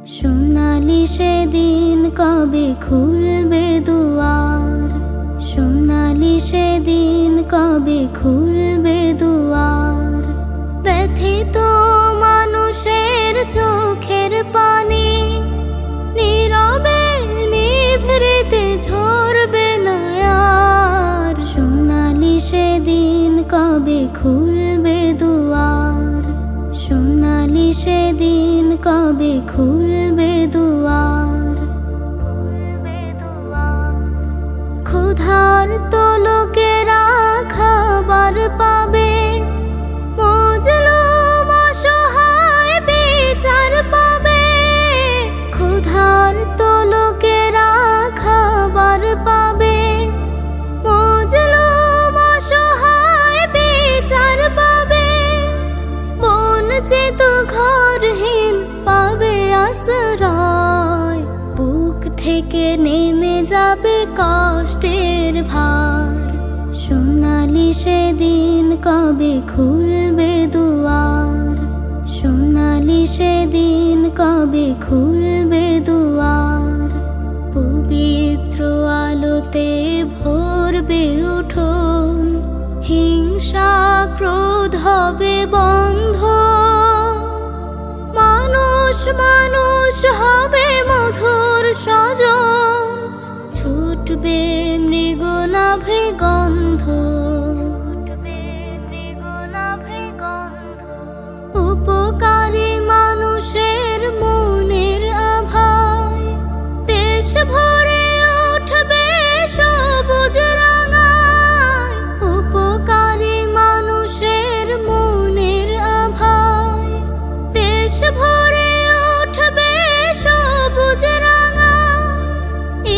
সোনালি সেদিন কবে খুলবে দুয়ার, সোনালি সেদিন কবে খুলবে দুয়ার। ব্যথিত মানুষের চোখের পানি নীরবে নিভৃতে ঝরবে না আর। সোনালি সেদিন কবে খুলবে দুয়ার, সোনালি সেদিন কবে খুলবে দুয়ার। ক্ষুধার্ত লোকেরা খাবার পাবে, মজলুম অসহায় বিচার পাবে। ক্ষুধার্ত লোকেরা খাবার পাবে, মজলুম অসহায় বিচার পাবে। বঞ্চিত ঘরহীন পাবে আশ্রয়, বুক থেকে নেমে যাবে কষ্টের ভার। সোনালি সেদিন কবে খুলবে দুয়ার, সোনালি সেদিন কবে খুলবে দুয়ার। পবিত্র আলোতে ভরবে উঠোন, হিংসা ক্রোধ হবে বন্ধ। মানুষ মানুষ হবে মধুর সজন, ছুটবে মৃগনাভে গন্ধ। উপকারী মানুষের মনের আভায় দেশ ভরে উঠবে সবুজ রাঙায়। উপকারী মানুষের মনের আভায় দেশ ভরে উঠবে সবুজ রাঙায়।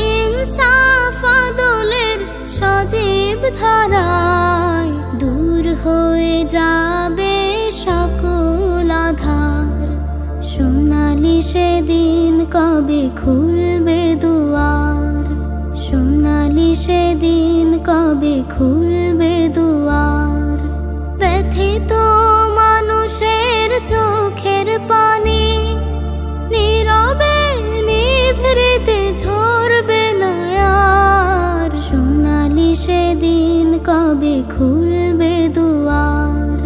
ইনসাফ আদলের সজীব ধারায় দূর হয়ে যাবে সকল আধার। সোনালি সেদিন কবে খুলবে দুয়ার, সোনালি সেদিন কবে খুলবে দুয়ার। ব্যথিত মানুষের চোখের পানি নীরবে নিভৃতে ঝরবে না আর। সোনালি সেদিন কবে খুলবে দুয়ার,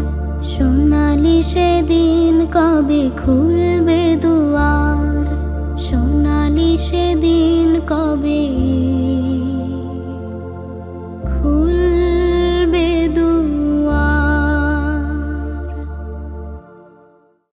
সোনালি সেদিন কবে খুলবে দুয়ার। সোনালি সেদিন কবে